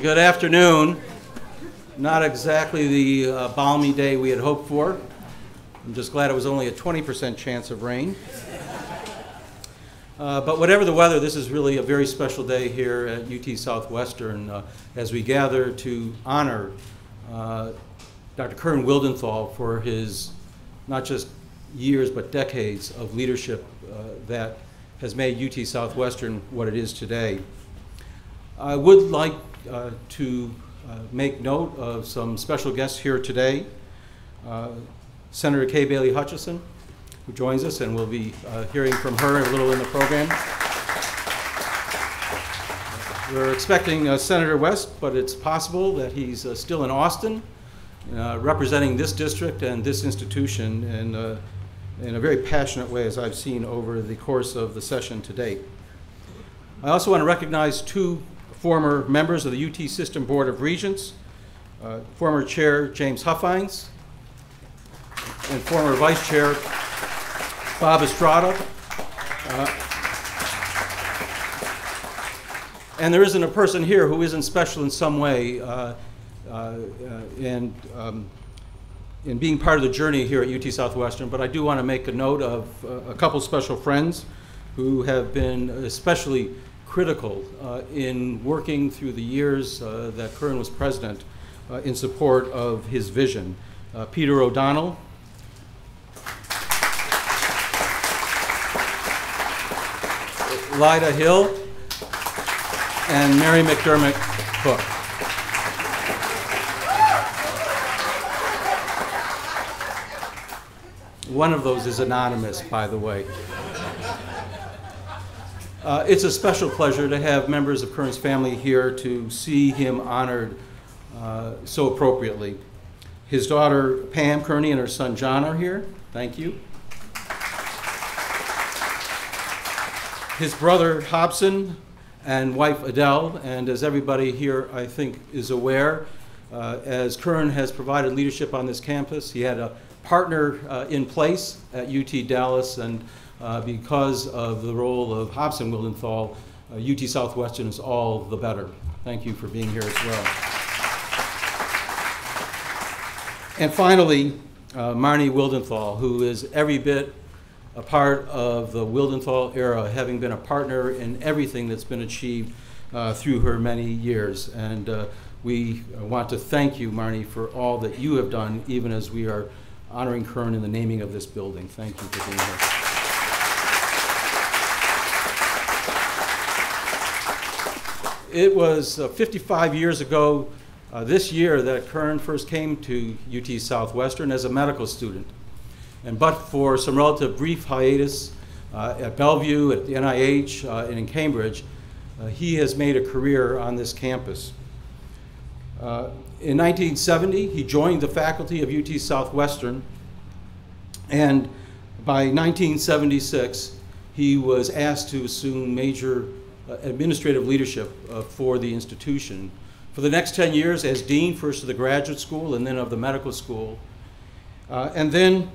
Good afternoon. Not exactly the balmy day we had hoped for. I'm just glad it was only a 20% chance of rain. But whatever the weather, this is really a very special day here at UT Southwestern as we gather to honor Dr. Kern Wildenthal for his not just years but decades of leadership that has made UT Southwestern what it is today. I would like to make note of some special guests here today. Senator Kay Bailey Hutchison, who joins us, and we'll be hearing from her a little in the program. We're expecting Senator West, but it's possible that he's still in Austin, representing this district and this institution in a very passionate way, as I've seen over the course of the session to date. I also want to recognize two former members of the UT System Board of Regents, former Chair James Huffines and former Vice Chair Bob Estrada. And there isn't a person here who isn't special in some way in being part of the journey here at UT Southwestern, but I do want to make a note of a couple special friends who have been especially critical in working through the years that Kern was president in support of his vision. Peter O'Donnell, Lyda Hill, and Mary McDermott Cook. One of those is anonymous, by the way. It's a special pleasure to have members of Kern's family here to see him honored so appropriately. His daughter Pam Kearney and her son John are here. Thank you. His brother Hobson and wife Adele, and as everybody here I think is aware, as Kern has provided leadership on this campus, he had a partner in place at UT Dallas, and because of the role of Hobson Wildenthal, UT Southwestern is all the better. Thank you for being here as well. And finally, Marnie Wildenthal, who is every bit a part of the Wildenthal era, having been a partner in everything that's been achieved through her many years. And we want to thank you, Marnie, for all that you have done, even as we are honoring Kern in the naming of this building. Thank you for being here. It was 55 years ago this year that Kern first came to UT Southwestern as a medical student. And but for some relative brief hiatus at Bellevue, at the NIH, and in Cambridge, he has made a career on this campus. In 1970, he joined the faculty of UT Southwestern, and by 1976, he was asked to assume major administrative leadership for the institution. For the next 10 years as dean, first of the graduate school and then of the medical school. And then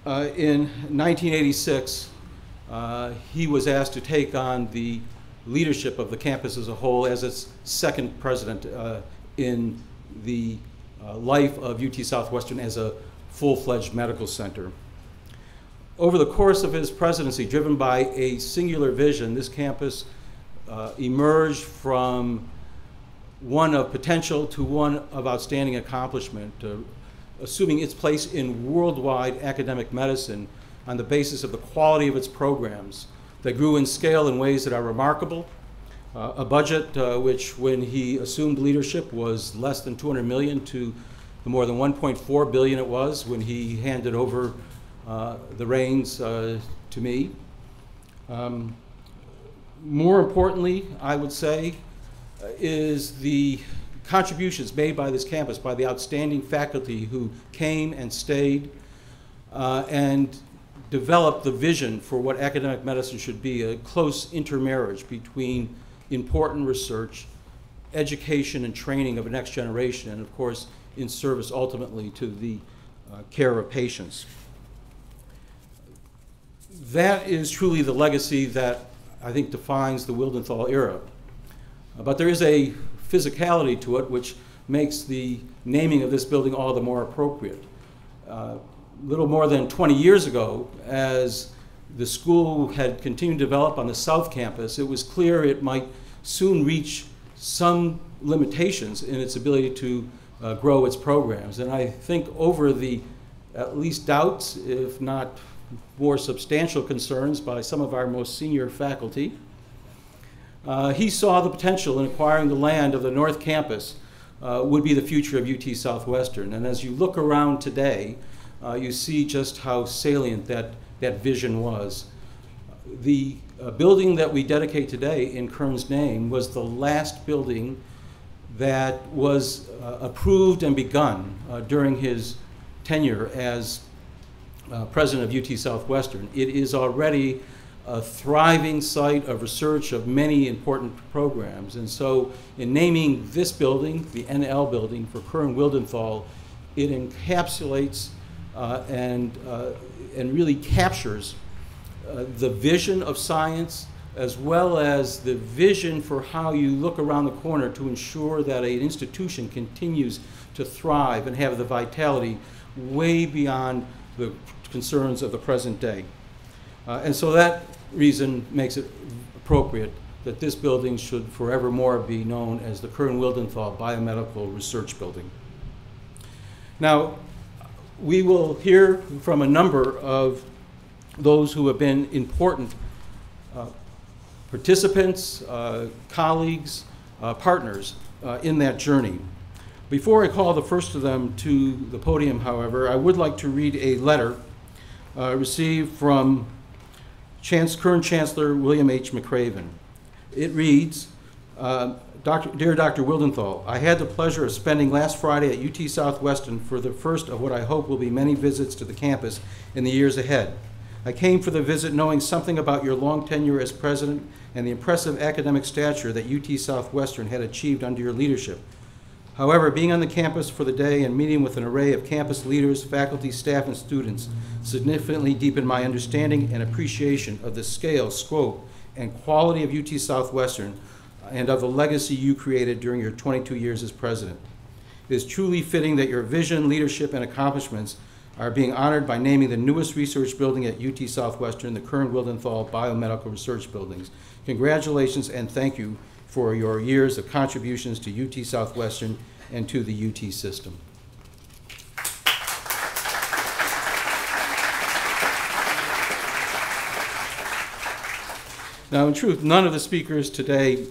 in 1986, he was asked to take on the leadership of the campus as a whole as its second president in the life of UT Southwestern as a full-fledged medical center. Over the course of his presidency, driven by a singular vision, this campus emerged from one of potential to one of outstanding accomplishment, assuming its place in worldwide academic medicine on the basis of the quality of its programs that grew in scale in ways that are remarkable. A budget which, when he assumed leadership, was less than $200 million to the more than $1.4 billion it was when he handed over the reins to me. More importantly, I would say, is the contributions made by this campus by the outstanding faculty who came and stayed and developed the vision for what academic medicine should be, a close intermarriage between important research, education and training of the next generation, and of course in service ultimately to the care of patients. That is truly the legacy that I think defines the Wildenthal era. But there is a physicality to it, which makes the naming of this building all the more appropriate. Little more than 20 years ago, as the school had continued to develop on the South Campus, it was clear it might soon reach some limitations in its ability to grow its programs. And I think over the at least doubts, if not more substantial concerns by some of our most senior faculty, he saw the potential in acquiring the land of the North Campus would be the future of UT Southwestern. And as you look around today, you see just how salient that vision was. The building that we dedicate today in Kern's name was the last building that was approved and begun during his tenure as president of UT Southwestern. It is already a thriving site of research of many important programs. And so in naming this building, the NL building, for Kern Wildenthal, it encapsulates and really captures the vision of science, as well as the vision for how you look around the corner to ensure that an institution continues to thrive and have the vitality way beyond the concerns of the present day. And so that reason makes it appropriate that this building should forevermore be known as the Kern Wildenthal Biomedical Research Building. Now, we will hear from a number of those who have been important participants, colleagues, partners in that journey. Before I call the first of them to the podium, however, I would like to read a letter received from Kern Chancellor William H. McCraven. It reads, Dear Dr. Wildenthal, I had the pleasure of spending last Friday at UT Southwestern for the first of what I hope will be many visits to the campus in the years ahead. I came for the visit knowing something about your long tenure as president and the impressive academic stature that UT Southwestern had achieved under your leadership. However, being on the campus for the day and meeting with an array of campus leaders, faculty, staff, and students significantly deepened my understanding and appreciation of the scale, scope, and quality of UT Southwestern and of the legacy you created during your 22 years as president. It is truly fitting that your vision, leadership, and accomplishments are being honored by naming the newest research building at UT Southwestern, the Kern Wildenthal Biomedical Research Buildings. Congratulations and thank you for your years of contributions to UT Southwestern and to the UT system. Now, in truth, none of the speakers today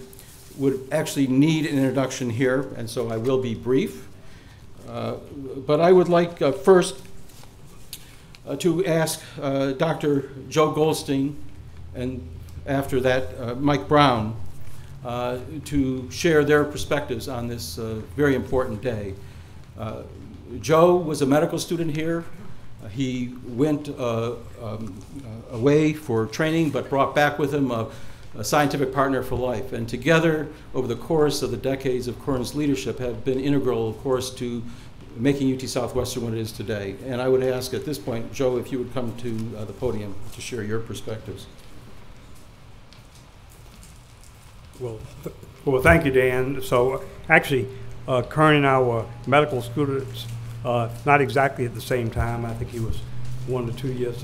would actually need an introduction here, and so I will be brief. But I would like first to ask Dr. Joe Goldstein, and after that, Mike Brown, to share their perspectives on this very important day. Joe was a medical student here. He went away for training, but brought back with him a scientific partner for life. And together, over the course of the decades of Kern's leadership, have been integral, of course, to making UT Southwestern what it is today. And I would ask at this point, Joe, if you would come to the podium to share your perspectives. Well, thank you, Dan. So actually, Kern and I were medical students, not exactly at the same time. I think he was 1 to 2 years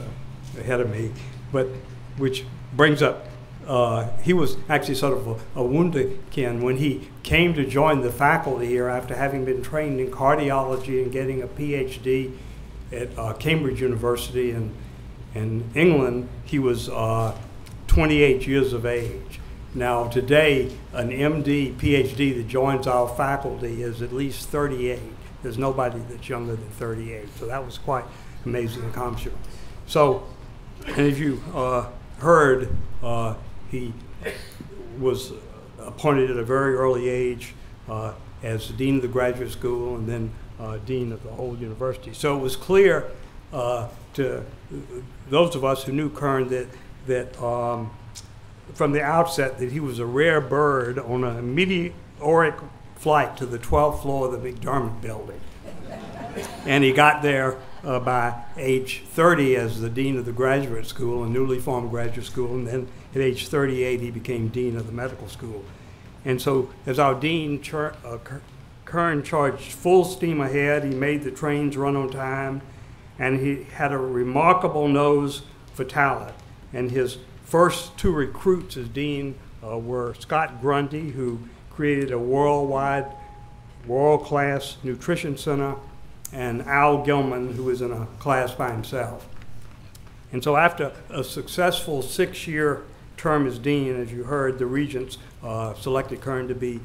ahead of me, but which brings up, he was actually sort of a wunderkind when he came to join the faculty here after having been trained in cardiology and getting a PhD at Cambridge University in England. He was 28 years of age. Now today, an MD, PhD that joins our faculty is at least 38. There's nobody that's younger than 38. So that was quite amazing accomplishment. So, and as you heard, he was appointed at a very early age as Dean of the Graduate School and then Dean of the whole university. So it was clear to those of us who knew Kern that from the outset that he was a rare bird on a meteoric flight to the 12th floor of the McDermott building. And he got there by age 30 as the dean of the graduate school, a newly formed graduate school, and then at age 38 he became dean of the medical school. And so as our dean, Kern charged full steam ahead. He made the trains run on time, and he had a remarkable nose for talent. And his first two recruits as dean were Scott Grundy, who created a worldwide, world-class nutrition center, and Al Gilman, who was in a class by himself. And so after a successful 6-year term as dean, as you heard, the regents selected Kern to be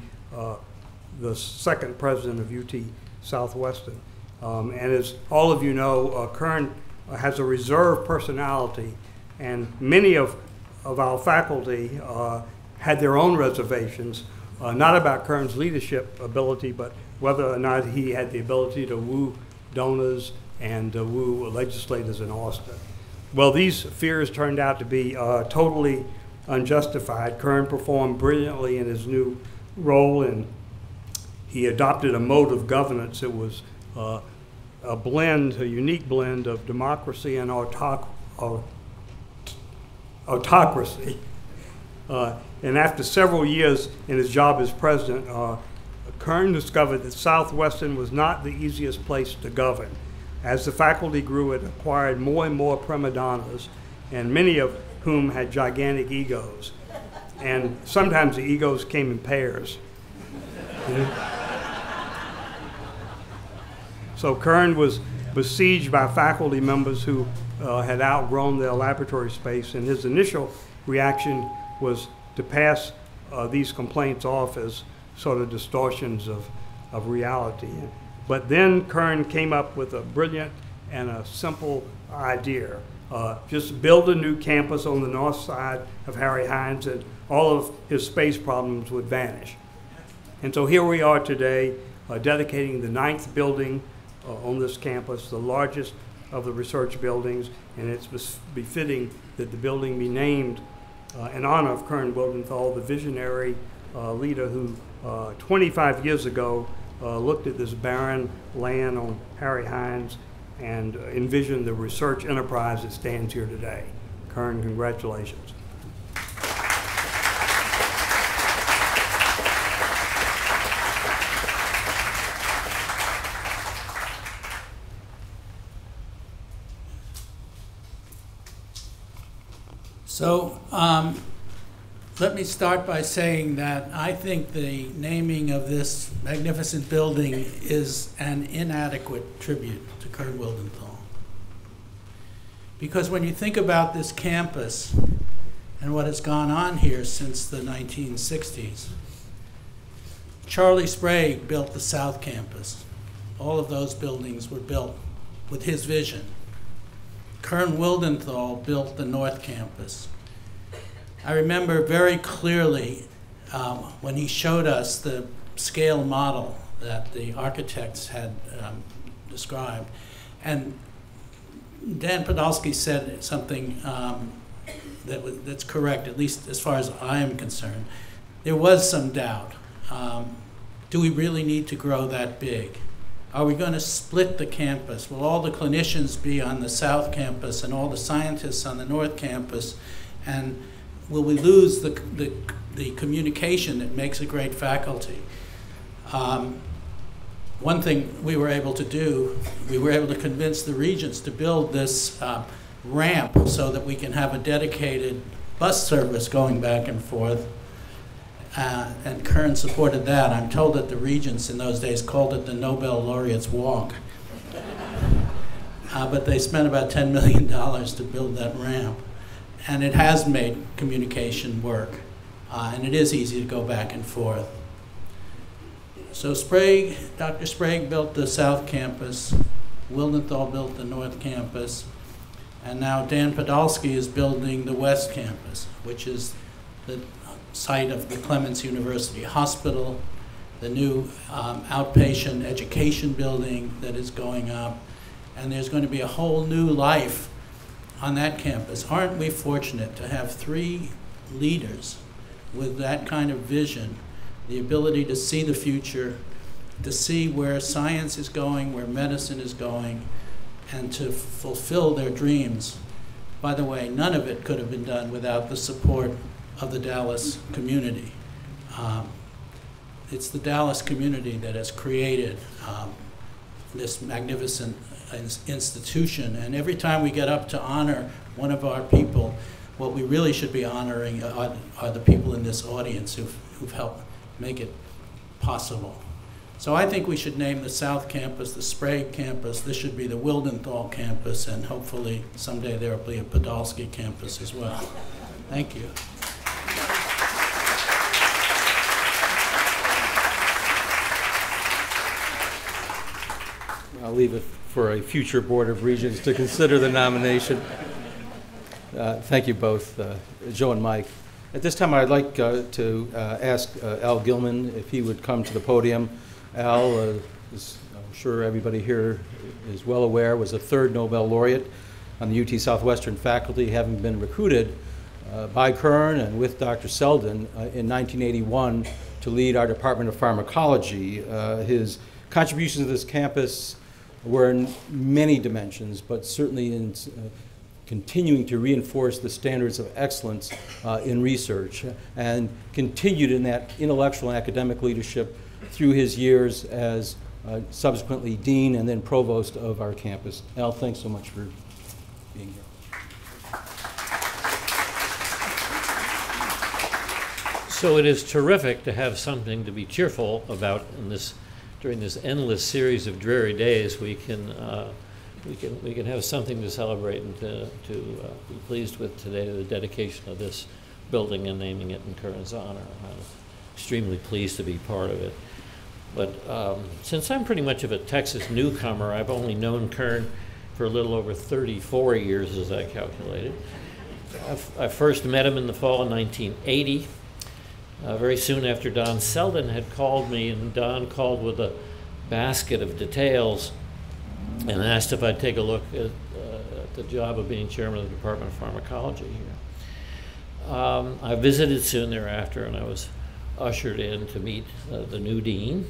the second president of UT Southwestern. And as all of you know, Kern has a reserved personality, and many of our faculty had their own reservations, not about Kern's leadership ability, but whether or not he had the ability to woo donors and woo legislators in Austin. Well, these fears turned out to be totally unjustified. Kern performed brilliantly in his new role, and he adopted a mode of governance that was a unique blend of democracy and autocracy. And after several years in his job as president, Kern discovered that Southwestern was not the easiest place to govern. As the faculty grew, it acquired more and more prima donnas, and many of whom had gigantic egos. And sometimes the egos came in pairs. So Kern was besieged by faculty members who had outgrown their laboratory space, and his initial reaction was to pass these complaints off as sort of distortions of reality. But then Kern came up with a brilliant and a simple idea. Just build a new campus on the north side of Harry Hines, and all of his space problems would vanish. And so here we are today, dedicating the 9th building on this campus, the largest of the research buildings, and it's befitting that the building be named in honor of Kern Wildenthal, the visionary leader who 25 years ago looked at this barren land on Harry Hines and envisioned the research enterprise that stands here today. Kern, congratulations. So let me start by saying that I think the naming of this magnificent building is an inadequate tribute to Kern Wildenthal. Because when you think about this campus and what has gone on here since the 1960s, Charlie Sprague built the South Campus. All of those buildings were built with his vision. Kern Wildenthal built the North Campus. I remember very clearly when he showed us the scale model that the architects had described. And Dan Podolsky said something that's correct, at least as far as I am concerned. There was some doubt. Do we really need to grow that big? Are we going to split the campus? Will all the clinicians be on the South Campus and all the scientists on the North Campus? And will we lose the communication that makes a great faculty? One thing we were able to do, we were able to convince the regents to build this ramp so that we can have a dedicated bus service going back and forth. And Kern supported that. I'm told that the regents in those days called it the Nobel Laureate's Walk. But they spent about $10 million to build that ramp. And it has made communication work. And it is easy to go back and forth. So Dr. Sprague built the South Campus. Wildenthal built the North Campus. And now Dan Podolsky is building the West Campus, which is the site of the Clements University Hospital, the new outpatient education building that is going up, and there's going to be a whole new life on that campus. Aren't we fortunate to have 3 leaders with that kind of vision, the ability to see the future, to see where science is going, where medicine is going, and to fulfill their dreams? By the way, none of it could have been done without the support of the Dallas community. it's the Dallas community that has created this magnificent institution. And every time we get up to honor one of our people, what we really should be honoring are the people in this audience who've helped make it possible. So I think we should name the South Campus the Sprague Campus. This should be the Wildenthal Campus, and hopefully someday there will be a Podolsky Campus as well. Thank you. I'll leave it for a future Board of Regents to consider the nomination. Thank you both, Joe and Mike. At this time, I'd like to ask Al Gilman if he would come to the podium. Al, as I'm sure everybody here is well aware, was a third Nobel laureate on the UT Southwestern faculty, having been recruited by Kern and with Dr. Selden in 1981 to lead our Department of Pharmacology. His contributions to this campus were in many dimensions, but certainly in continuing to reinforce the standards of excellence in research, and continued in that intellectual and academic leadership through his years as subsequently dean and then provost of our campus. Al, thanks so much for being here. So it is terrific to have something to be cheerful about in this, during this endless series of dreary days. We can have something to celebrate and to be pleased with today, the dedication of this building and naming it in Kern's honor. I'm extremely pleased to be part of it. But since I'm pretty much of a Texas newcomer, I've only known Kern for a little over 34 years, as I calculated. I first met him in the fall of 1980, very soon after Don Selden had called me, and Don called with a basket of details and asked if I'd take a look at the job of being chairman of the Department of Pharmacology here. I visited soon thereafter, and I was ushered in to meet the new dean,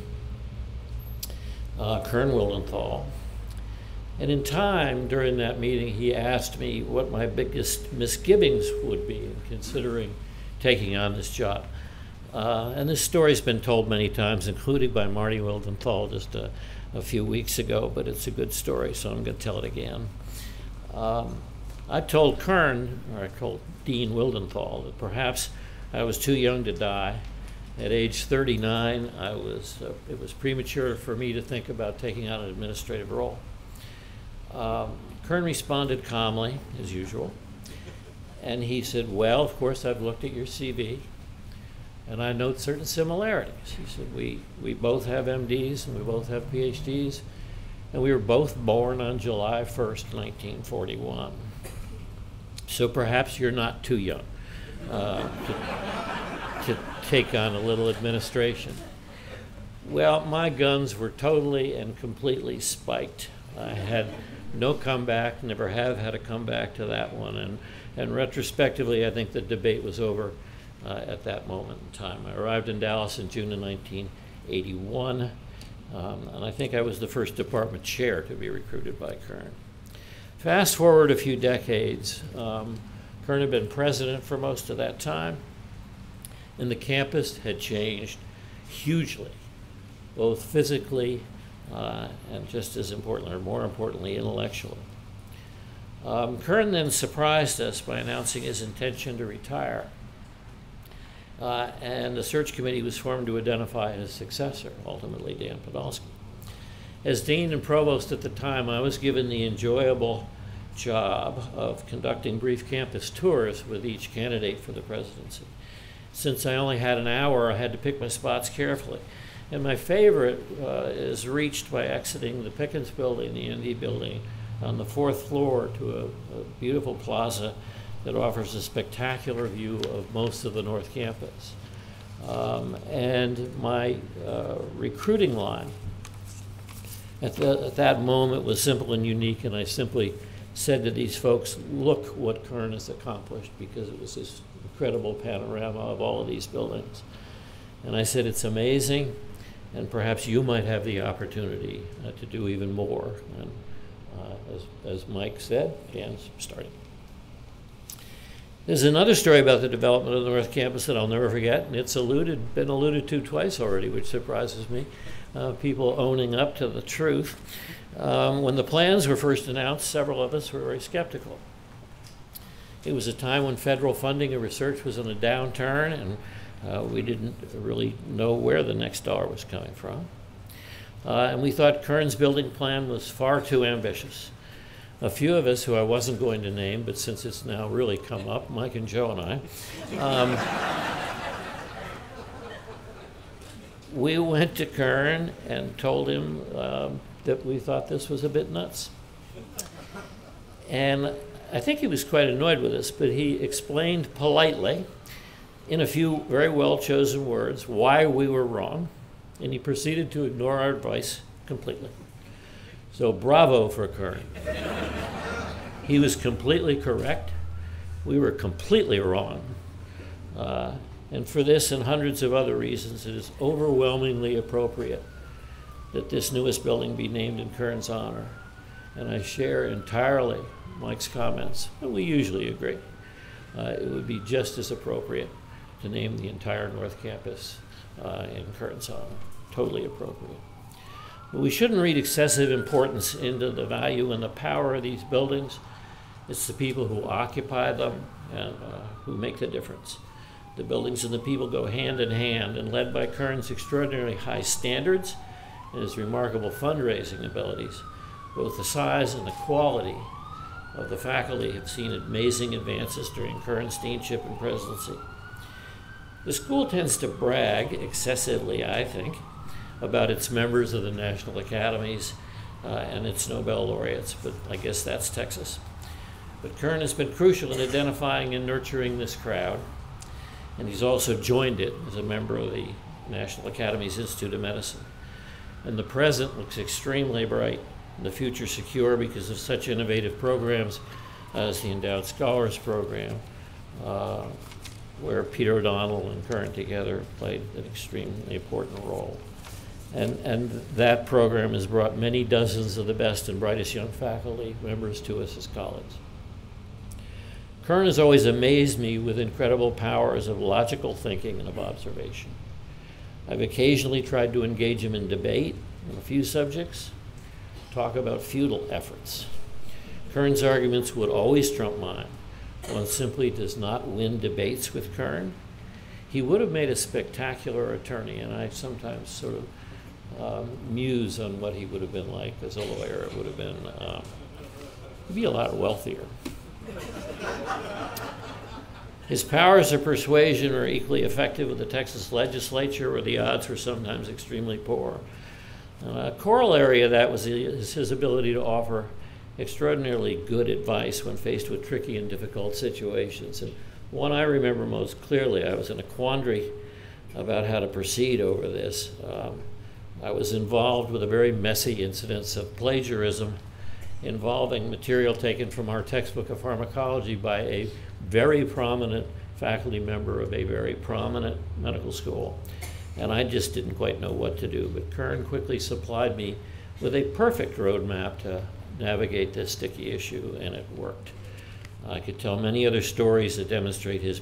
Kern Wildenthal. And in time during that meeting, he asked me what my biggest misgivings would be in considering taking on this job. And this story's been told many times, including by Marty Wildenthal just a few weeks ago, but it's a good story, so I'm going to tell it again. I told Kern, or I told Dean Wildenthal, that perhaps I was too young to die. At age 39, it was premature for me to think about taking on an administrative role. Kern responded calmly, as usual, and he said, well, of course, I've looked at your CV, and I note certain similarities. He said, we both have MDs, and we both have PhDs, and we were both born on July 1st, 1941. So perhaps you're not too young to take on a little administration. Well, my guns were totally and completely spiked. I had no comeback, never have had a comeback to that one, and retrospectively, I think the debate was over at that moment in time. I arrived in Dallas in June of 1981, and I think I was the first department chair to be recruited by Kern. Fast forward a few decades, Kern had been president for most of that time, and the campus had changed hugely, both physically and just as importantly, or more importantly, intellectually. Kern then surprised us by announcing his intention to retire. And the search committee was formed to identify his successor, ultimately Dan Podolsky. As dean and provost at the time, I was given the enjoyable job of conducting brief campus tours with each candidate for the presidency. Since I only had an hour, I had to pick my spots carefully. And my favorite is reached by exiting the Pickens building, the ND building, on the 4th floor to a beautiful plaza that offers a spectacular view of most of the North Campus. And my recruiting line at that moment was simple and unique, and I simply said to these folks, look what Kern has accomplished, because it was this incredible panorama of all of these buildings. And I said, it's amazing, and perhaps you might have the opportunity to do even more. And as Mike said, Dan's starting. There's another story about the development of the North Campus that I'll never forget, and it's been alluded to twice already, which surprises me. People owning up to the truth. When the plans were first announced, several of us were very skeptical. It was a time when federal funding of research was in a downturn, and we didn't really know where the next dollar was coming from. And we thought Kern's building plan was far too ambitious. A few of us, who I wasn't going to name, but since it's now really come up, Mike and Joe and I, we went to Kern and told him that we thought this was a bit nuts. And I think he was quite annoyed with us, but he explained politely, in a few very well-chosen words, why we were wrong, and he proceeded to ignore our advice completely. So bravo for Kern. He was completely correct. We were completely wrong. And for this and hundreds of other reasons, it is overwhelmingly appropriate that this newest building be named in Kern's honor. And I share entirely Mike's comments, and we usually agree. It would be just as appropriate to name the entire North Campus in Kern's honor. Totally appropriate. But we shouldn't read excessive importance into the value and the power of these buildings. It's the people who occupy them and who make the difference. The buildings and the people go hand in hand, and led by Kern's extraordinarily high standards and his remarkable fundraising abilities, both the size and the quality of the faculty have seen amazing advances during Kern's deanship and presidency. The school tends to brag excessively, I think, about its members of the National Academies and its Nobel laureates, but I guess that's Texas. But Kern has been crucial in identifying and nurturing this crowd, and he's also joined it as a member of the National Academy's Institute of Medicine. And the present looks extremely bright, and the future secure because of such innovative programs as the Endowed Scholars Program, where Peter O'Donnell and Kern together played an extremely important role. And that program has brought many dozens of the best and brightest young faculty members to us as colleagues. Kern has always amazed me with incredible powers of logical thinking and of observation. I've occasionally tried to engage him in debate on a few subjects, talk about futile efforts. Kern's arguments would always trump mine. One simply does not win debates with Kern. He would have made a spectacular attorney, and I sometimes sort of muse on what he would have been like as a lawyer. It would have been, he'd be a lot wealthier. His powers of persuasion are equally effective with the Texas legislature, where the odds were sometimes extremely poor. A corollary of that was his ability to offer extraordinarily good advice when faced with tricky and difficult situations. And one I remember most clearly, I was in a quandary about how to proceed over this. I was involved with a very messy incidence of plagiarism involving material taken from our textbook of pharmacology by a very prominent faculty member of a very prominent medical school. And I just didn't quite know what to do, but Kern quickly supplied me with a perfect roadmap to navigate this sticky issue, and it worked. I could tell many other stories that demonstrate his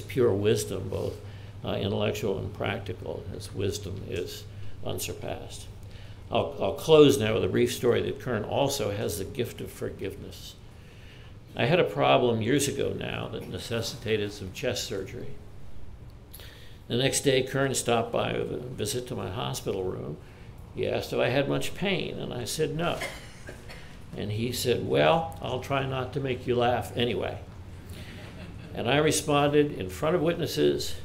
pure wisdom, both intellectual and practical. His wisdom is unsurpassed. I'll close now with a brief story that Kern also has the gift of forgiveness. I had a problem years ago now that necessitated some chest surgery. The next day, Kern stopped by with a visit to my hospital room. He asked if I had much pain, and I said no. And he said, well, I'll try not to make you laugh anyway. And I responded in front of witnesses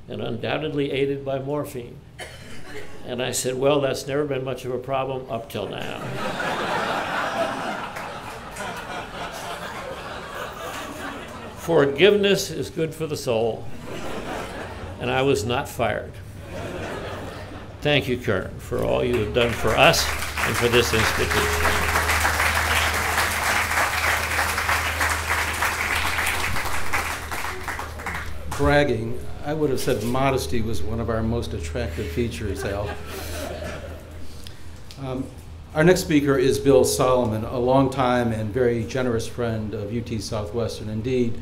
and undoubtedly aided by morphine. And I said, well, that's never been much of a problem up till now. Forgiveness is good for the soul. And I was not fired. Thank you, Kern, for all you have done for us and for this institution. Bragging, I would have said modesty was one of our most attractive features, Al. Our next speaker is Bill Solomon, a longtime and very generous friend of UT Southwestern. Indeed,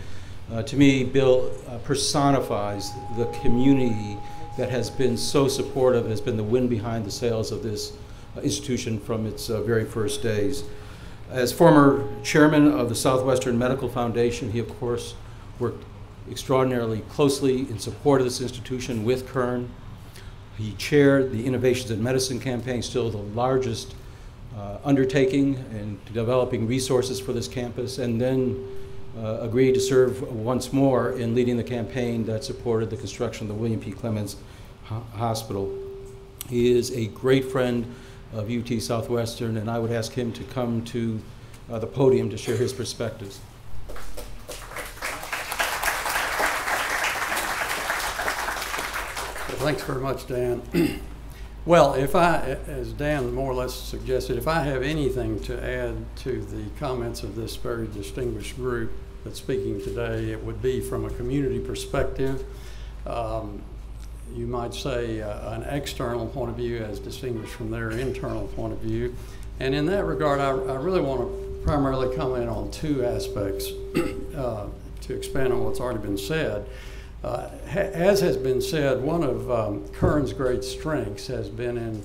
To me, Bill personifies the community that has been so supportive, has been the wind behind the sails of this institution from its very first days. As former chairman of the Southwestern Medical Foundation, he of course worked extraordinarily closely in support of this institution with Kern. He chaired the Innovations in Medicine campaign, still the largest undertaking in developing resources for this campus, and then agreed to serve once more in leading the campaign that supported the construction of the William P. Clements Hospital. He is a great friend of UT Southwestern, and I would ask him to come to the podium to share his perspectives. Thanks very much, Dan. Well, if as Dan more or less suggested, if I have anything to add to the comments of this very distinguished group that's speaking today, it would be from a community perspective. You might say an external point of view as distinguished from their internal point of view. And in that regard, I really want to primarily comment on two aspects to expand on what's already been said. As has been said, one of Kern's great strengths has been in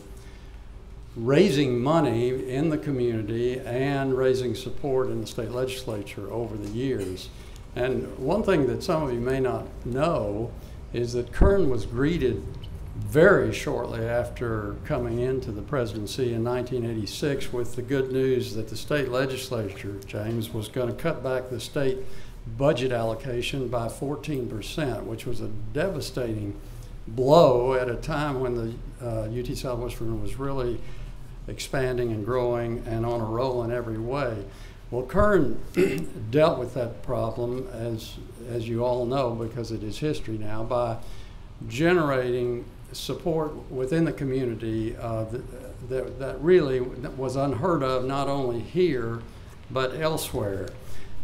raising money in the community and raising support in the state legislature over the years. And one thing that some of you may not know is that Kern was greeted very shortly after coming into the presidency in 1986 with the good news that the state legislature, James, was going to cut back the state budget allocation by 14%, which was a devastating blow at a time when the UT Southwestern was really expanding and growing and on a roll in every way. Well, Kern dealt with that problem, as you all know, because it is history now, by generating support within the community that really was unheard of, not only here, but elsewhere.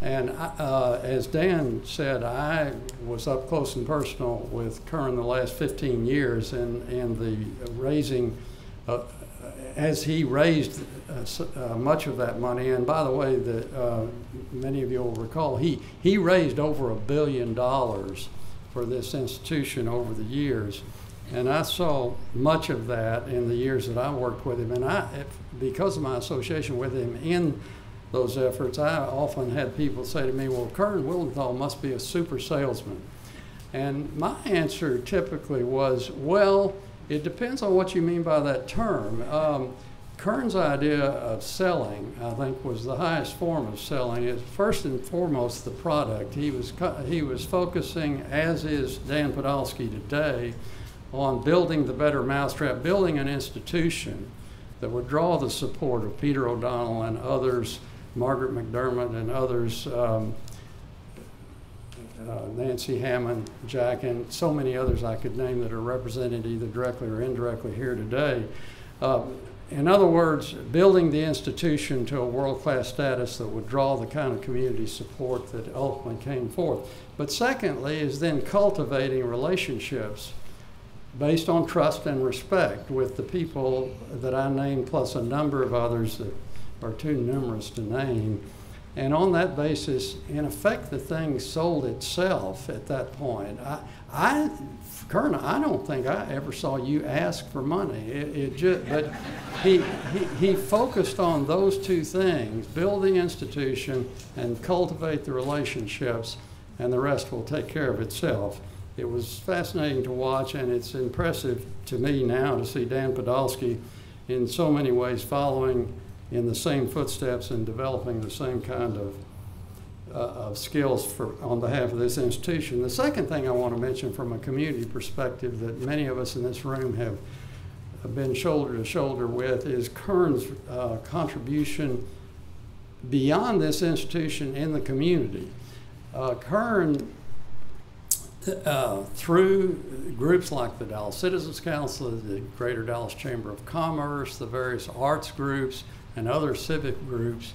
And as Dan said, I was up close and personal with Kern the last 15 years in the raising, as he raised much of that money. And by the way, many of you will recall, he raised over $1 billion for this institution over the years. And I saw much of that in the years that I worked with him. And because of my association with him in those efforts, I often had people say to me, well, Kern Wildenthal must be a super salesman. And my answer typically was, well, it depends on what you mean by that term. Kern's idea of selling, I think, was the highest form of selling. It's first and foremost the product. He was focusing, as is Dan Podolsky today, on building the better mousetrap, building an institution that would draw the support of Peter O'Donnell and others, Margaret McDermott and others, Nancy Hammond, Jack, and so many others I could name that are represented either directly or indirectly here today. In other words, building the institution to a world-class status that would draw the kind of community support that ultimately came forth. But secondly is then cultivating relationships based on trust and respect with the people that I named, plus a number of others that are too numerous to name. And on that basis, in effect, the thing sold itself at that point. Kern, I don't think I ever saw you ask for money. But he focused on those two things: build the institution and cultivate the relationships, and the rest will take care of itself. It was fascinating to watch, and it's impressive to me now to see Dan Podolsky in so many ways following in the same footsteps and developing the same kind of skills on behalf of this institution. The second thing I want to mention from a community perspective that many of us in this room have been shoulder to shoulder with is Kern's contribution beyond this institution in the community. Kern, through groups like the Dallas Citizens Council, the Greater Dallas Chamber of Commerce, the various arts groups, and other civic groups,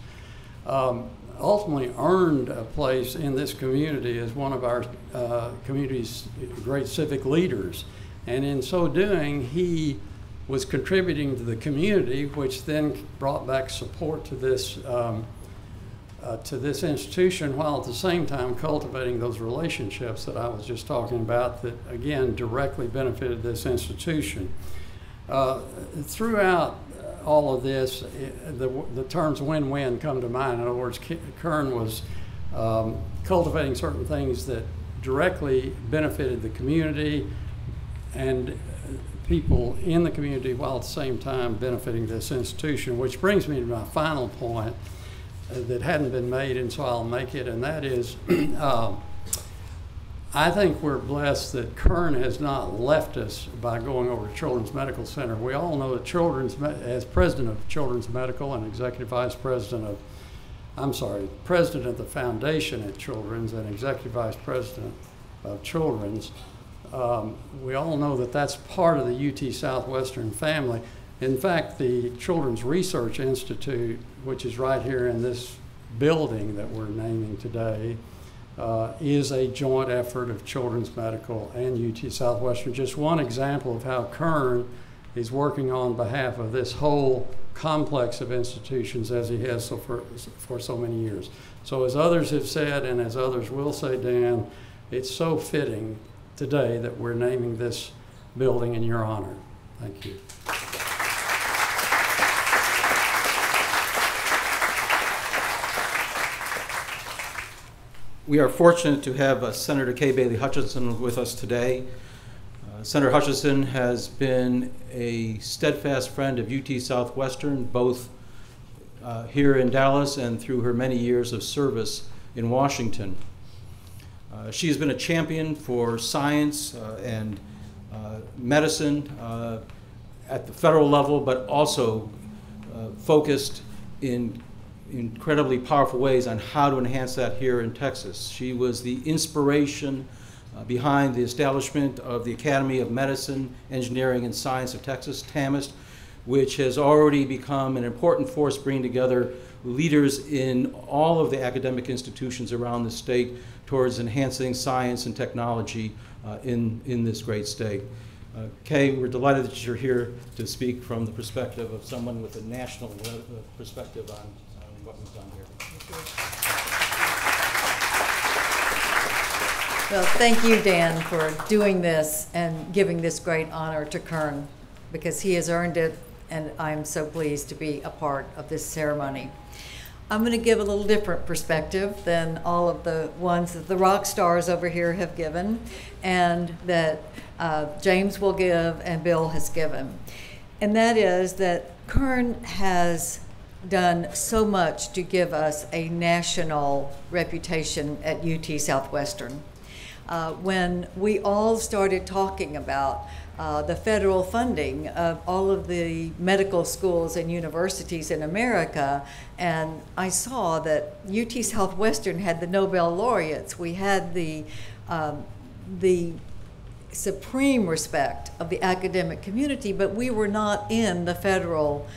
ultimately earned a place in this community as one of our community's great civic leaders. And in so doing, he was contributing to the community, which then brought back support to this to this institution, while at the same time cultivating those relationships that I was just talking about that, again, directly benefited this institution. Throughout all of this, the terms win-win come to mind. In other words, Kern was cultivating certain things that directly benefited the community and people in the community, while at the same time benefiting this institution, which brings me to my final point that hadn't been made, and so I'll make it, and that is I think we're blessed that Kern has not left us by going over to Children's Medical Center. We all know that as president of Children's Medical and executive vice president of, president of the foundation at Children's and executive vice president of Children's, we all know that that's part of the UT Southwestern family. In fact, the Children's Research Institute, which is right here in this building that we're naming today, is a joint effort of Children's Medical and UT Southwestern. Just one example of how Kern is working on behalf of this whole complex of institutions as he has for so many years. So as others have said, and as others will say, Dan, it's so fitting today that we're naming this building in your honor. Thank you. We are fortunate to have Senator Kay Bailey Hutchinson with us today. Senator Hutchinson has been a steadfast friend of UT Southwestern, both here in Dallas and through her many years of service in Washington. She has been a champion for science and medicine at the federal level, but also focused in incredibly powerful ways on how to enhance that here in Texas. She was the inspiration behind the establishment of the Academy of Medicine, Engineering, and Science of Texas, TAMIST, which has already become an important force bringing together leaders in all of the academic institutions around the state towards enhancing science and technology in this great state. Kay, we're delighted that you're here to speak from the perspective of someone with a national perspective on what we've done here. Well, thank you, Dan, for doing this and giving this great honor to Kern, because he has earned it, and I'm so pleased to be a part of this ceremony. I'm going to give a little different perspective than all of the ones that the rock stars over here have given, and that James will give and Bill has given. And that is that Kern has done so much to give us a national reputation at UT Southwestern. When we all started talking about the federal funding of all of the medical schools and universities in America, and I saw that UT Southwestern had the Nobel laureates. We had the supreme respect of the academic community, but we were not in the federal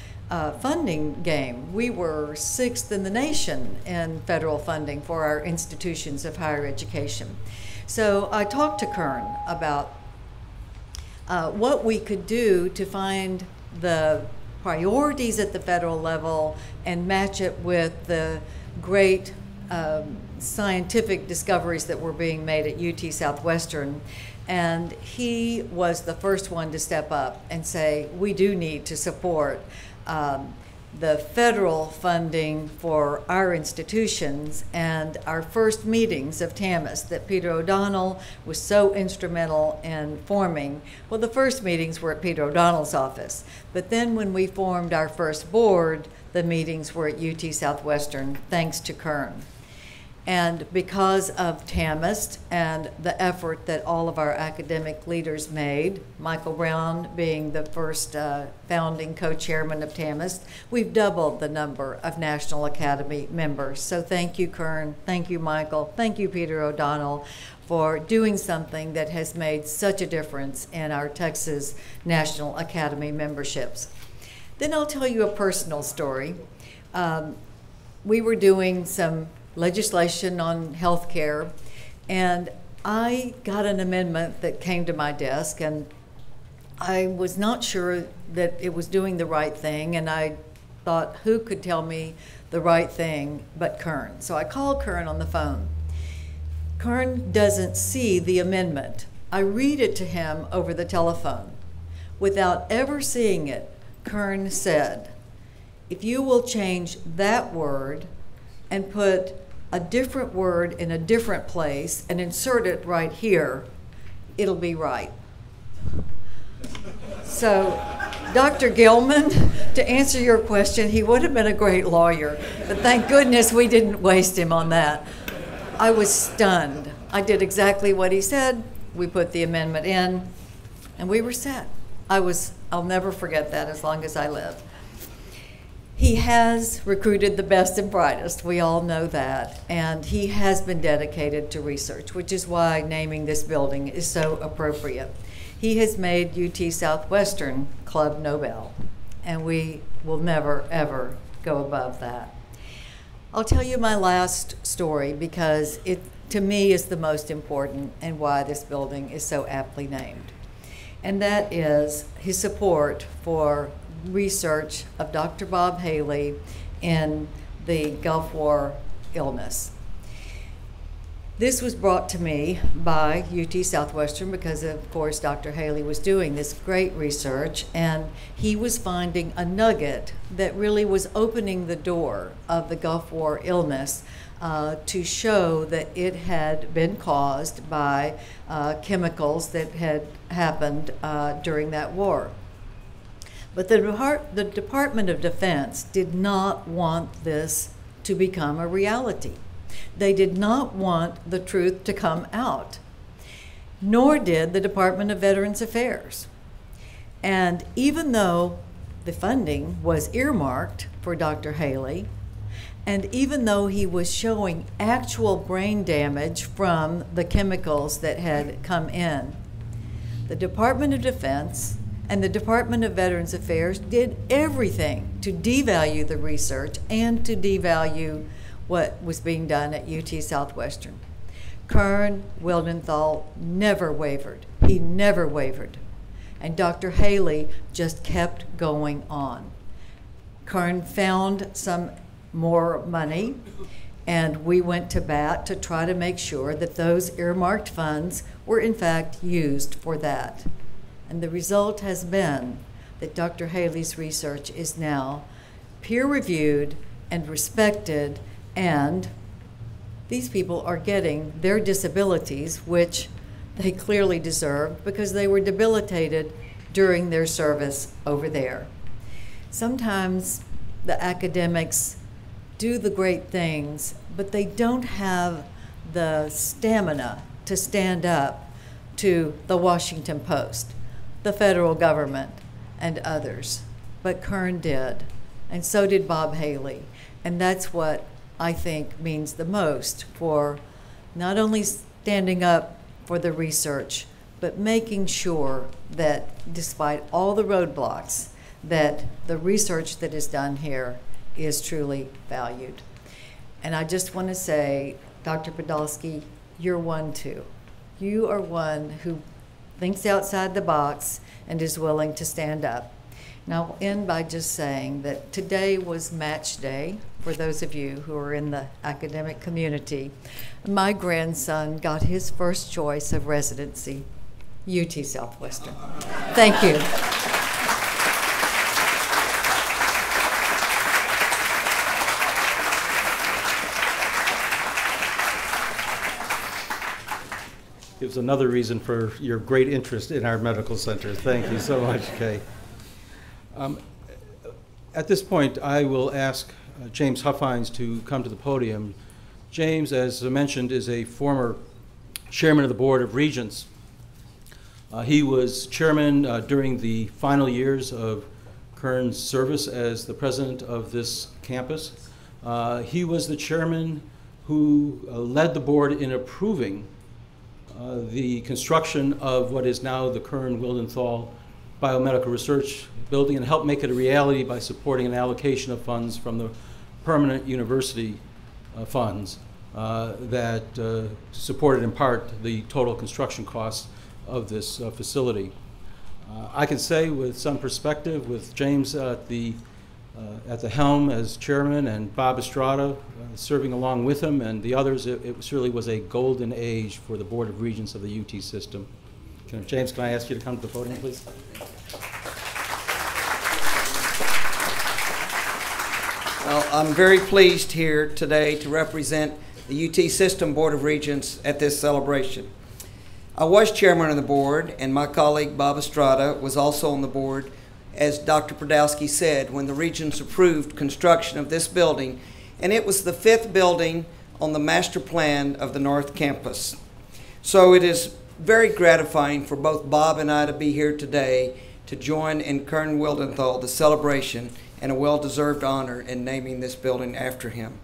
funding game. We were 6th in the nation in federal funding for our institutions of higher education. So I talked to Kern about what we could do to find the priorities at the federal level and match it with the great scientific discoveries that were being made at UT Southwestern. And he was the first one to step up and say, we do need to support the federal funding for our institutions. And our first meetings of TAMIST that Peter O'Donnell was so instrumental in forming, well, the first meetings were at Peter O'Donnell's office. But then when we formed our first board, the meetings were at UT Southwestern, thanks to Kern. And because of TAMIST and the effort that all of our academic leaders made, Michael Brown being the first founding co-chairman of TAMIST, we've doubled the number of National Academy members. So thank you, Kern. Thank you, Michael. Thank you, Peter O'Donnell, for doing something that has made such a difference in our Texas National Academy memberships. Then I'll tell you a personal story. We were doing some legislation on health care, and I got an amendment that came to my desk, and I was not sure that it was doing the right thing, and I thought, who could tell me the right thing but Kern. So I called Kern on the phone. Kern doesn't see the amendment. I read it to him over the telephone. Without ever seeing it, Kern said, if you will change that word and put a different word in a different place and insert it right here, it'll be right. So, Dr. Gilman, to answer your question, he would have been a great lawyer, but thank goodness we didn't waste him on that. I was stunned. I did exactly what he said. We put the amendment in, and we were set. I'll never forget that as long as I live. He has recruited the best and brightest, we all know that, and he has been dedicated to research, which is why naming this building is so appropriate. He has made UT Southwestern Club Nobel, and we will never, ever go above that. I'll tell you my last story because it, to me, is the most important and why this building is so aptly named. And that is his support for research of Dr. Bob Haley in the Gulf War illness. This was brought to me by UT Southwestern because, of course, Dr. Haley was doing this great research, and he was finding a nugget that really was opening the door of the Gulf War illness to show that it had been caused by chemicals that had happened during that war. But the Department of Defense did not want this to become a reality. They did not want the truth to come out, nor did the Department of Veterans Affairs. And even though the funding was earmarked for Dr. Haley, and even though he was showing actual brain damage from the chemicals that had come in, the Department of Defense and the Department of Veterans Affairs did everything to devalue the research and to devalue what was being done at UT Southwestern. Kern Wildenthal never wavered. He never wavered. And Dr. Haley just kept going on. Kern found some more money, and we went to bat to try to make sure that those earmarked funds were in fact used for that. And the result has been that Dr. Haley's research is now peer-reviewed and respected, and these people are getting their disabilities, which they clearly deserved because they were debilitated during their service over there. Sometimes the academics do the great things, but they don't have the stamina to stand up to the Washington Post, the federal government, and others. But Kern did, and so did Bob Haley. And that's what I think means the most for not only standing up for the research, but making sure that despite all the roadblocks, that the research that is done here is truly valued. And I just want to say, Dr. Podolsky, you're one too. You are one who thinks outside the box and is willing to stand up. And I'll end by just saying that today was match day for those of you who are in the academic community. My grandson got his first choice of residency, UT Southwestern. Thank you. Gives another reason for your great interest in our medical center. Thank you so much, Kay. At this point, I will ask James Huffines to come to the podium. James, as I mentioned, is a former chairman of the Board of Regents. He was chairman during the final years of Kern's service as the president of this campus. He was the chairman who led the board in approving the construction of what is now the Kern Wildenthal Biomedical Research Building, and helped make it a reality by supporting an allocation of funds from the permanent university funds that supported in part the total construction costs of this facility. I can say with some perspective, with James at the at the helm as chairman, and Bob Estrada serving along with him, and the others. It surely was a golden age for the Board of Regents of the UT system. James, can I ask you to come to the podium, please? Well, I'm very pleased here today to represent the UT System Board of Regents at this celebration. I was chairman of the board, and my colleague Bob Estrada was also on the board, as Dr. Podolsky said, when the Regents approved construction of this building, and it was the 5th building on the master plan of the North Campus. So it is very gratifying for both Bob and I to be here today to join in Kern Wildenthal the celebration and a well-deserved honor in naming this building after him.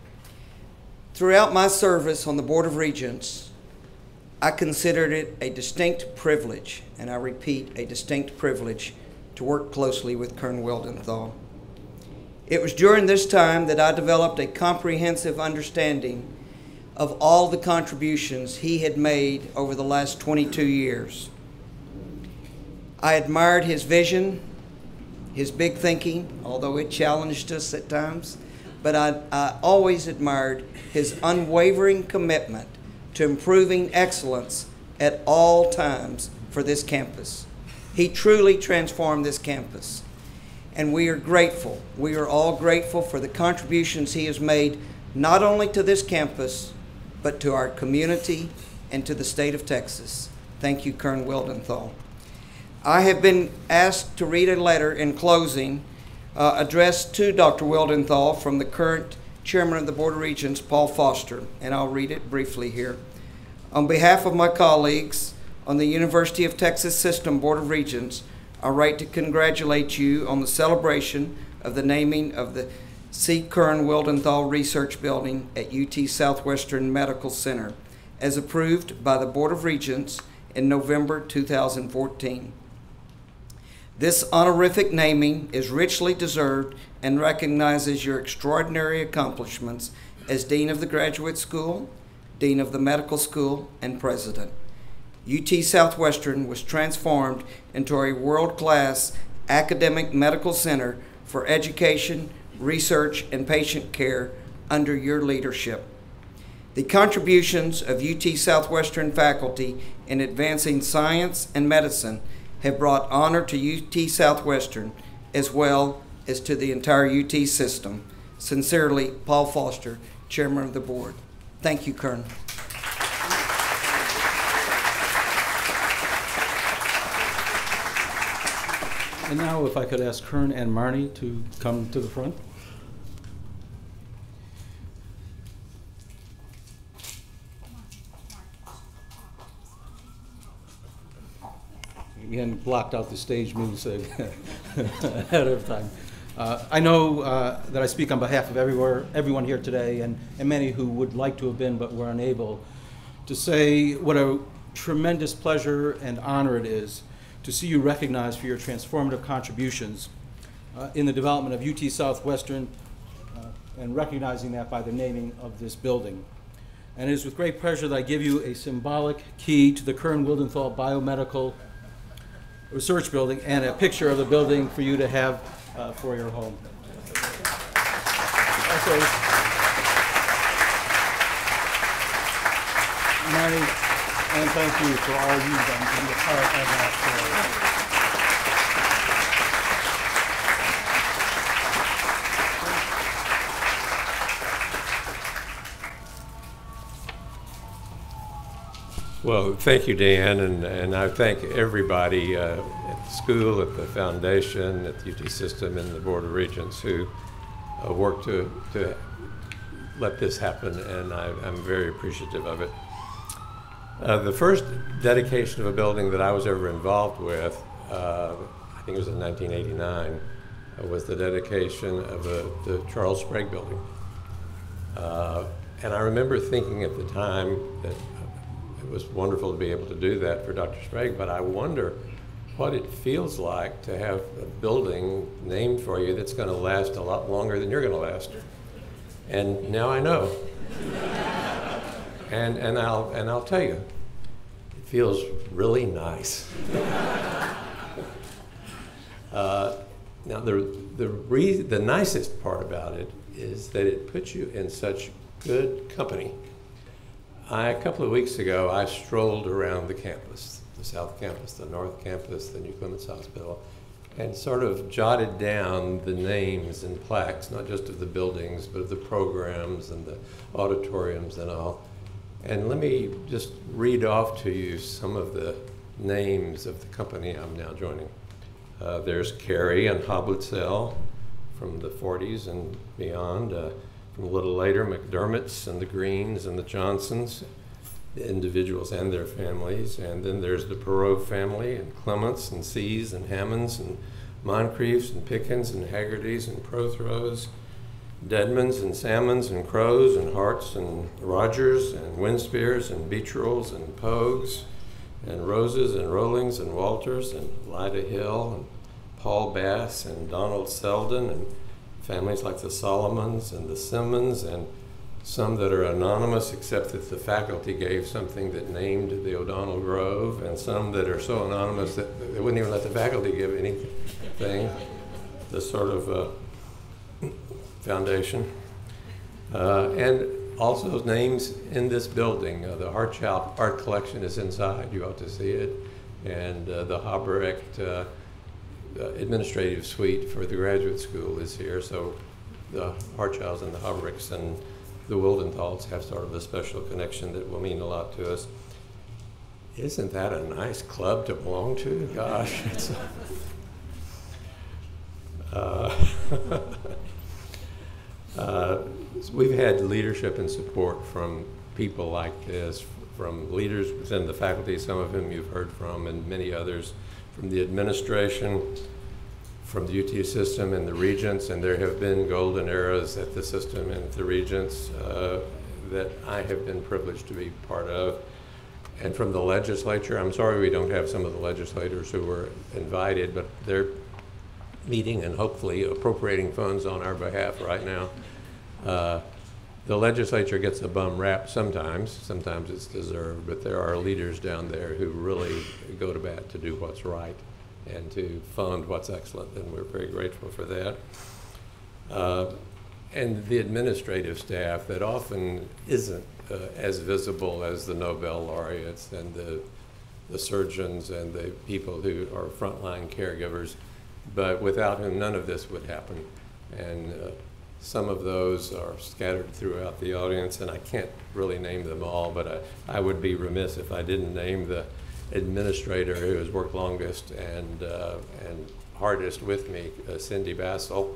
Throughout my service on the Board of Regents, I considered it a distinct privilege, and I repeat, a distinct privilege, to work closely with Kern Wildenthal. It was during this time that I developed a comprehensive understanding of all the contributions he had made over the last 22 years. I admired his vision, his big thinking, although it challenged us at times, but I always admired his unwavering commitment to improving excellence at all times for this campus. He truly transformed this campus, and we are grateful. We are all grateful for the contributions he has made, not only to this campus, but to our community and to the state of Texas. Thank you, Kern Wildenthal. I have been asked to read a letter in closing addressed to Dr. Wildenthal from the current Chairman of the Board of Regents, Paul Foster, and I'll read it briefly here. On behalf of my colleagues on the University of Texas System Board of Regents, I write to congratulate you on the celebration of the naming of the C. Kern Wildenthal Research Building at UT Southwestern Medical Center, as approved by the Board of Regents in November 2014. This honorific naming is richly deserved and recognizes your extraordinary accomplishments as Dean of the Graduate School, Dean of the Medical School, and President. UT Southwestern was transformed into a world-class academic medical center for education, research, and patient care under your leadership. The contributions of UT Southwestern faculty in advancing science and medicine have brought honor to UT Southwestern as well as to the entire UT system. Sincerely, Paul Foster, Chairman of the Board. Thank you, Kern. And now if I could ask Kern and Marnie to come to the front. Again, blocked out the stage moves ahead of time. I know that I speak on behalf of everyone here today, and many who would like to have been but were unable, to say what a tremendous pleasure and honor it is to see you recognized for your transformative contributions in the development of UT Southwestern, and recognizing that by the naming of this building. And it is with great pleasure that I give you a symbolic key to the Kern Wildenthal Biomedical Research Building and a picture of the building for you to have for your home. Also, Marnie, and thank you for all you've done to be a part of that story. Well, thank you, Dan, and I thank everybody at the school, at the foundation, at the UT system, and the Board of Regents who worked to let this happen, and I'm very appreciative of it. The first dedication of a building that I was ever involved with, I think it was in 1989, was the dedication of the Charles Sprague building. And I remember thinking at the time that it was wonderful to be able to do that for Dr. Sprague, but I wonder what it feels like to have a building named for you that's going to last a lot longer than you're going to last. And now I know. and I'll tell you, it feels really nice. Now the nicest part about it is that it puts you in such good company. A couple of weeks ago, I strolled around the campus, the South Campus, the North Campus, the New Clements Hospital, and sort of jotted down the names and plaques, not just of the buildings, but of the programs and the auditoriums and all. And let me just read off to you some of the names of the company I'm now joining. There's Carey and Hoblitzell from the 40s and beyond. From a little later, McDermott's and the Greens and the Johnsons, the individuals and their families. And then there's the Perot family, and Clements and Seas and Hammonds and Moncriefs and Pickens and Haggertys and Prothrows, Deadmans and Salmons and Crows and Harts and Rogers and Winspears and Beecherels and Pogues and Roses and Rollings and Walters and Lida Hill and Paul Bass and Donald Selden and families like the Solomons and the Simmons, and some that are anonymous except that the faculty gave something that named the O'Donnell Grove, and some that are so anonymous that they wouldn't even let the faculty give anything, this sort of foundation. And also names in this building. The Hartschild Art Collection is inside, you ought to see it, and the Habrecht administrative suite for the graduate school is here, so the Hartschilds and the Habrechts and the Wildenthals have sort of a special connection that will mean a lot to us. Isn't that a nice club to belong to? Gosh, it's we've had leadership and support from people like this, from leaders within the faculty, some of whom you've heard from, and many others, from the administration, from the UT system and the regents, and there have been golden eras at the system and the regents that I have been privileged to be part of. And from the legislature, I'm sorry we don't have some of the legislators who were invited, but they're meeting and hopefully appropriating funds on our behalf right now. The legislature gets a bum rap sometimes it's deserved, but there are leaders down there who really go to bat to do what's right and to fund what's excellent, and we're very grateful for that. And the administrative staff that often isn't as visible as the Nobel laureates and the surgeons and the people who are frontline caregivers, but without whom none of this would happen. And some of those are scattered throughout the audience, and I can't really name them all, but I would be remiss if I didn't name the administrator who has worked longest and hardest with me, Cindy Bassel,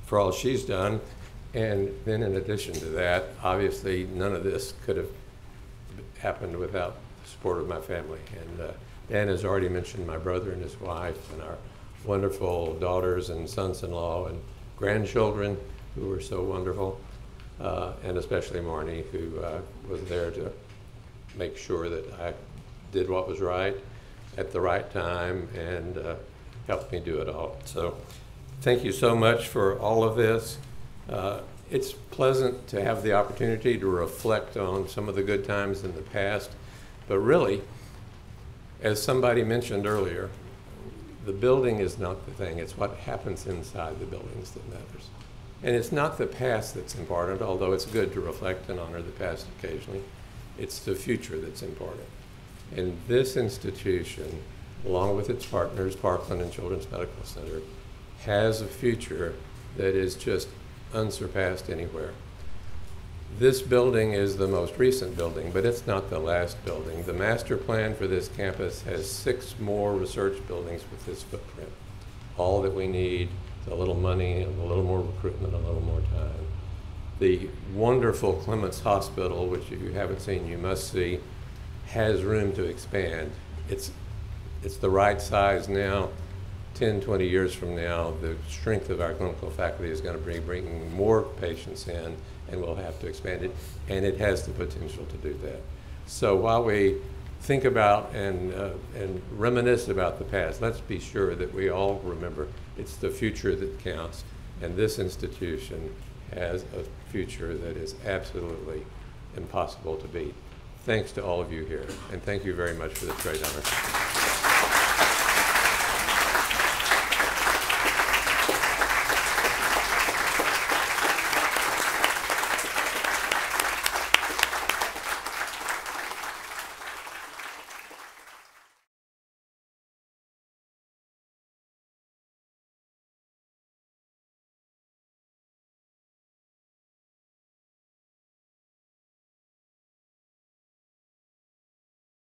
for all she's done. And then in addition to that, obviously none of this could have happened without the support of my family. And Dan has already mentioned my brother and his wife and our wonderful daughters and sons-in-law and grandchildren who were so wonderful, and especially Marnie, who was there to make sure that I did what was right at the right time and helped me do it all. So thank you so much for all of this. It's pleasant to have the opportunity to reflect on some of the good times in the past, but really, as somebody mentioned earlier, the building is not the thing, it's what happens inside the buildings that matters. And it's not the past that's important, although it's good to reflect and honor the past occasionally. It's the future that's important. And this institution, along with its partners, Parkland and Children's Medical Center, has a future that is just unsurpassed anywhere. This building is the most recent building, but it's not the last building. The master plan for this campus has 6 more research buildings with this footprint. All that we need is a little money, and a little more recruitment, a little more time. The wonderful Clements Hospital, which if you haven't seen, you must see, has room to expand. It's the right size now. 10, 20 years from now, the strength of our clinical faculty is going to be bringing more patients in, and we'll have to expand it, and it has the potential to do that. So while we think about and reminisce about the past, let's be sure that we all remember it's the future that counts, and this institution has a future that is absolutely impossible to beat. Thanks to all of you here, and thank you very much for this great honor.